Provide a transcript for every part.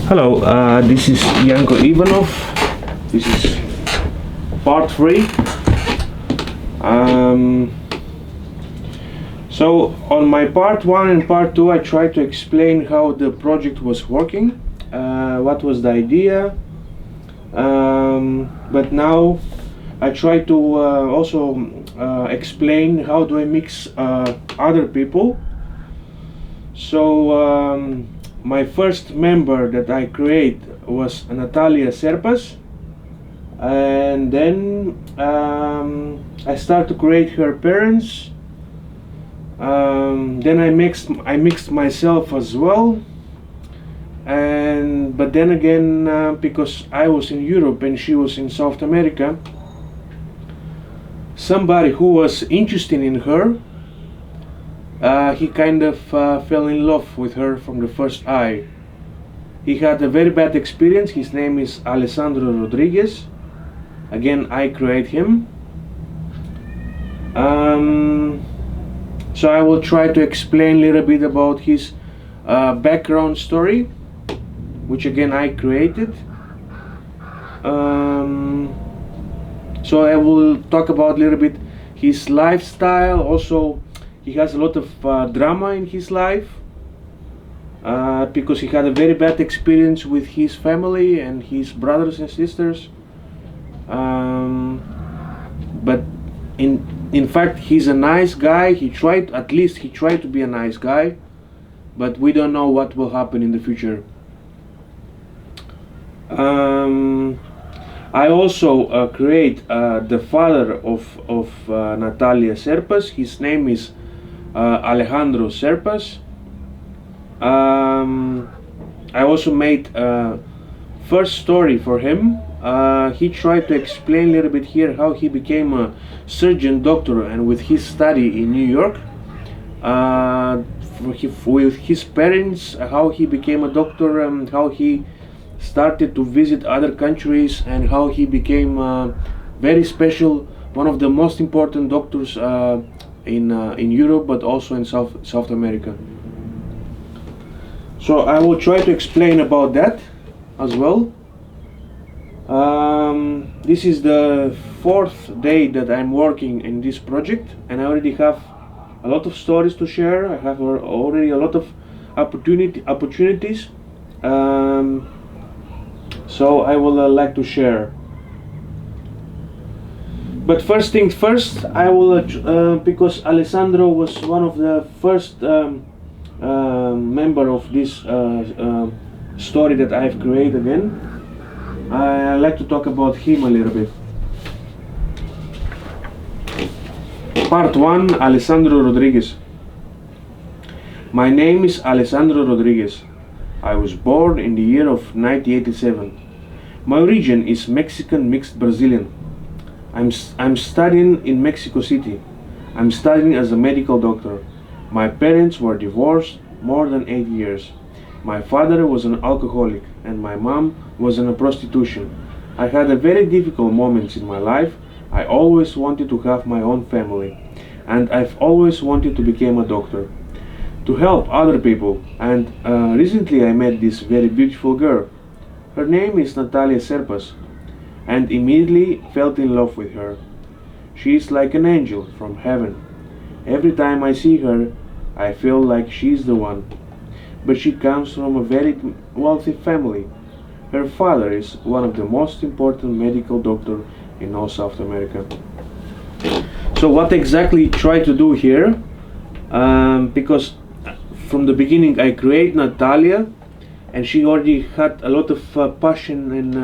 Hello, this is Yanko Ivanov. This is part 3. So on my part 1 and part 2 I tried to explain how the project was working, what was the idea, but now I try to also explain how do I mix other people. So my first member that I create was Natalia Serpas, and then I start to create her parents. Then I mixed myself as well, but then again, because I was in Europe and she was in South America, somebody who was interested in her, he kind of fell in love with her from the first eye. He had a very bad experience. His name is Alessandro Rodriguez. Again, I create him. So I will try to explain a little bit about his background story, which again I created. So I will talk about a little bit his lifestyle. Also, he has a lot of drama in his life because he had a very bad experience with his family and his brothers and sisters. But in fact, he's a nice guy. He tried to be a nice guy, but we don't know what will happen in the future. I also create the father of Natalia Serpas. His name is Alejandro Serpas. I also made a first story for him. He tried to explain a little bit here how he became a surgeon doctor, and with his study in New York, with his parents, how he became a doctor, and how he started to visit other countries, and how he became very special, one of the most important doctors in Europe, but also in South America. So I will try to explain about that as well. This is the 4th day that I'm working in this project, and I already have a lot of stories to share. I have already a lot of opportunities. So I will like to share. But first things first, I will because Alessandro was one of the first member of this story that I have created again. I like to talk about him a little bit. Part 1, Alessandro Rodriguez. My name is Alessandro Rodriguez. I was born in the year of 1987. My origin is Mexican mixed Brazilian. I'm studying in Mexico City. I'm studying as a medical doctor. My parents were divorced more than 8 years. My father was an alcoholic and my mom was in a prostitution. I had a very difficult moments in my life. I always wanted to have my own family, and I've always wanted to become a doctor to help other people. And recently I met this very beautiful girl. Her name is Natalia Serpas, and immediately fell in love with her. She is like an angel from heaven. Every time I see her, I feel like she's the one. But she comes from a very wealthy family. Her father is one of the most important medical doctors in all South America. So what exactly try to do here? Because from the beginning I create Natalia, and she already had a lot of passion and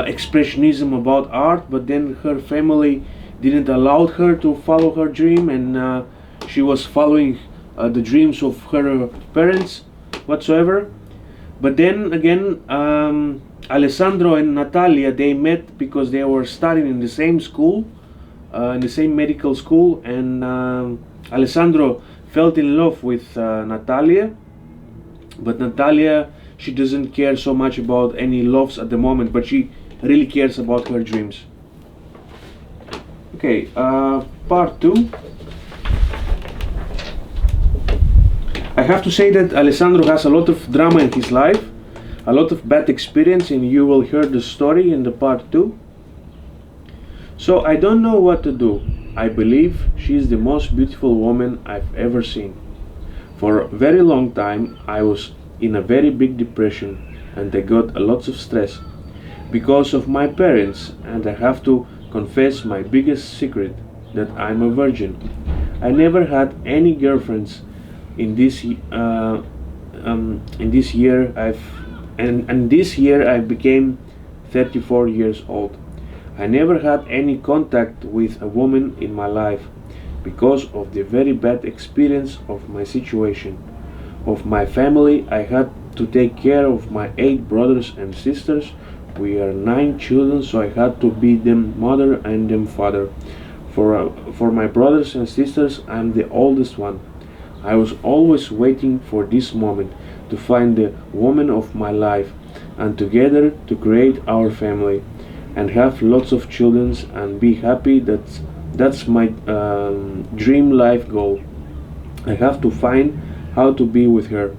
expressionism about art, but then her family didn't allow her to follow her dream, and she was following the dreams of her parents whatsoever. But then again, Alessandro and Natalia, they met because they were studying in the same school, in the same medical school, and Alessandro fell in love with Natalia, but Natalia, she doesn't care so much about any loves at the moment, but she really cares about her dreams. Okay, part 2. I have to say that Alessandro has a lot of drama in his life. a lot of bad experience, and you will hear the story in the part 2. So I don't know what to do. I believe she is the most beautiful woman I've ever seen. For a very long time I was in a very big depression, and I got a lot of stress because of my parents, and I have to confess my biggest secret, that I'm a virgin. I never had any girlfriends in this year. And this year I became 34 years old. I never had any contact with a woman in my life because of the very bad experience of my situation. Of my family, I had to take care of my 8 brothers and sisters. We are 9 children, so I had to be them mother and them father. For my brothers and sisters, I'm the oldest one. I was always waiting for this moment to find the woman of my life, and together to create our family and have lots of children and be happy. That's my dream life goal. I have to find how to be with her.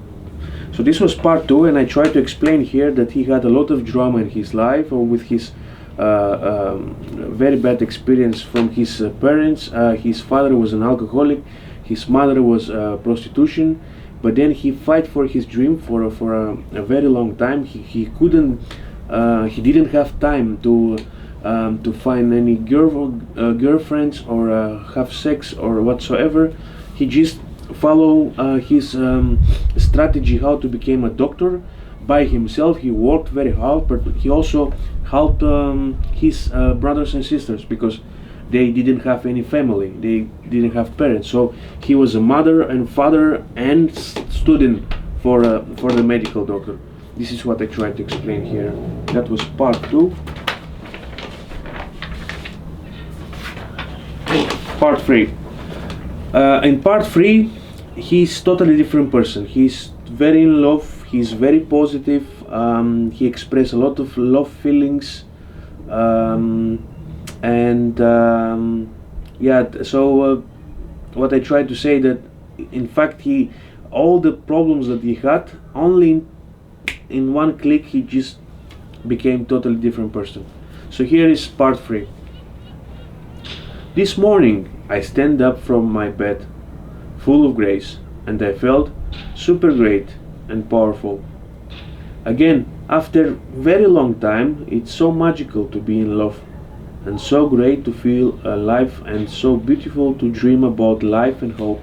So this was part 2, and I tried to explain here that he had a lot of drama in his life, or with his very bad experience from his parents. His father was an alcoholic, his mother was prostitution, but then he fight for his dream for a very long time. He didn't have time to find any girlfriends or have sex or whatsoever. He just follow his strategy how to become a doctor by himself. He worked very hard, but he also helped his brothers and sisters, because they didn't have any family, they didn't have parents. So he was a mother and father and student for the medical doctor. This is what I tried to explain here. That was part 2. Part 3. In part 3, he's totally different person. He's very in love, he's very positive, he expressed a lot of love feelings, what I tried to say, that in fact all the problems that he had, only in one click he just became totally different person. So here is part 3. This morning I stand up from my bed full of grace, and I felt super great and powerful. Again, after very long time, it's so magical to be in love, and so great to feel alive, and so beautiful to dream about life and hope.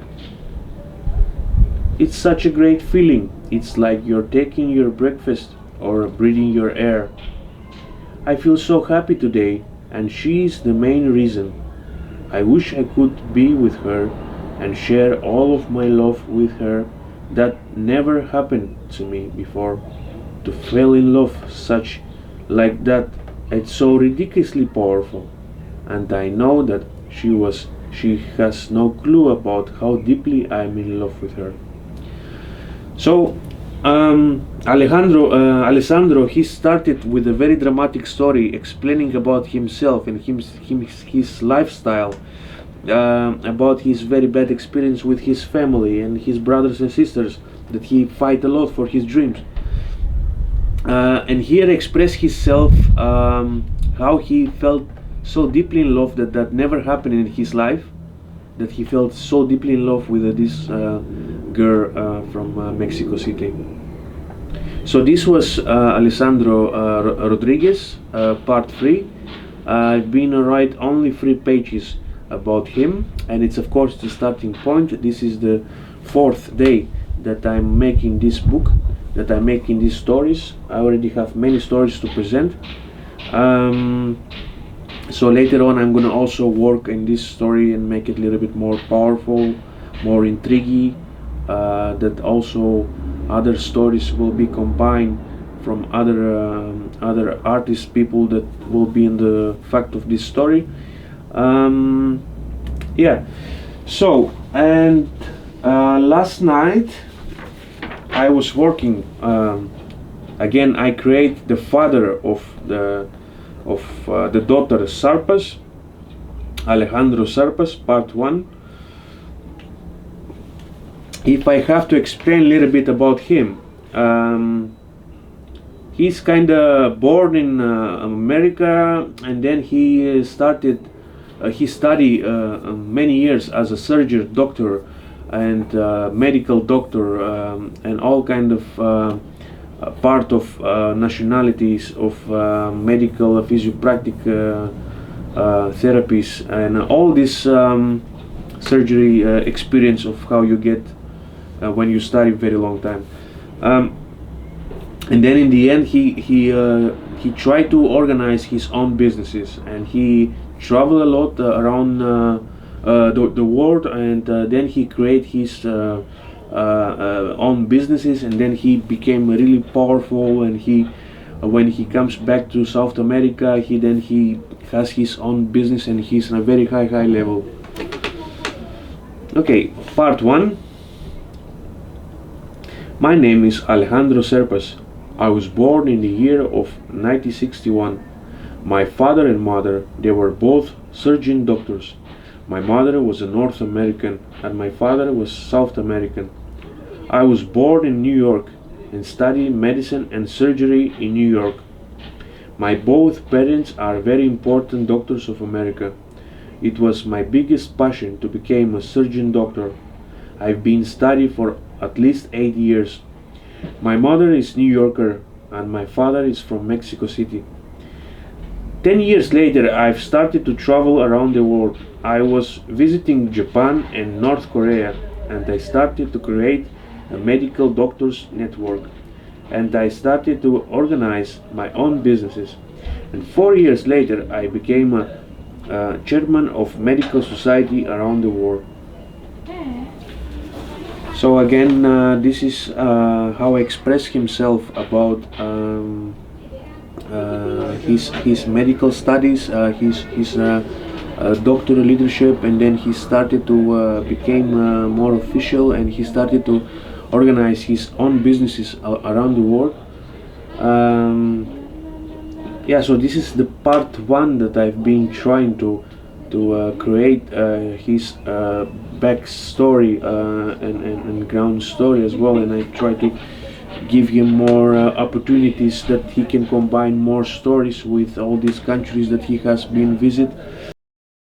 It's such a great feeling. It's like you're taking your breakfast or breathing your air. I feel so happy today, and she's the main reason. I wish I could be with her and share all of my love with her. That never happened to me before. To fall in love such like that, it's so ridiculously powerful. And I know that she has no clue about how deeply I'm in love with her. So Alessandro, he started with a very dramatic story explaining about himself and his lifestyle, about his very bad experience with his family and his brothers and sisters, that he fight a lot for his dreams. And here express himself, how he felt so deeply in love that never happened in his life, that he felt so deeply in love with this girl from Mexico City. So this was Alessandro Rodriguez, part 3. I've been write only 3 pages about him, and it's of course the starting point. This is the 4th day that I'm making this book, that I'm making these stories. I already have many stories to present. So later on I'm gonna also work in this story and make it a little bit more powerful, more intriguing, that also other stories will be combined from other artists, people that will be in the fact of this story. So, and last night I was working, again I create the father of the daughter Sarpas, Alejandro Sarpas, part 1. If I have to explain a little bit about him, He's kind of born in America, and then he started. He studied many years as a surgeon, doctor, and medical doctor, and all kind of part of nationalities of medical physiopractic therapies, and all this surgery experience of how you get when you study very long time. And then in the end, he tried to organize his own businesses, and he traveled a lot around the world, and then he created his own businesses, and then he became really powerful, and he when he comes back to South America, he has his own business, and he's on a very high level. Okay, part 1. My name is Alejandro Serpas. I was born in the year of 1961. My father and mother, they were both surgeon doctors. My mother was a North American and my father was South American. I was born in New York and studied medicine and surgery in New York. My both parents are very important doctors of America. It was my biggest passion to become a surgeon doctor. I've been studying for at least 8 years. My mother is New Yorker and my father is from Mexico City. 10 years later, I've started to travel around the world. I was visiting Japan and North Korea, and I started to create a medical doctors network, and I started to organize my own businesses. And 4 years later, I became a chairman of medical society around the world. So again, this is how I express himself about his medical studies, his doctoral leadership, and then he started to became more official, and he started to organize his own businesses around the world. Yeah, so this is the part 1 that I've been trying to create his backstory and ground story as well, and I try to give him more opportunities that he can combine more stories with all these countries that he has been visit.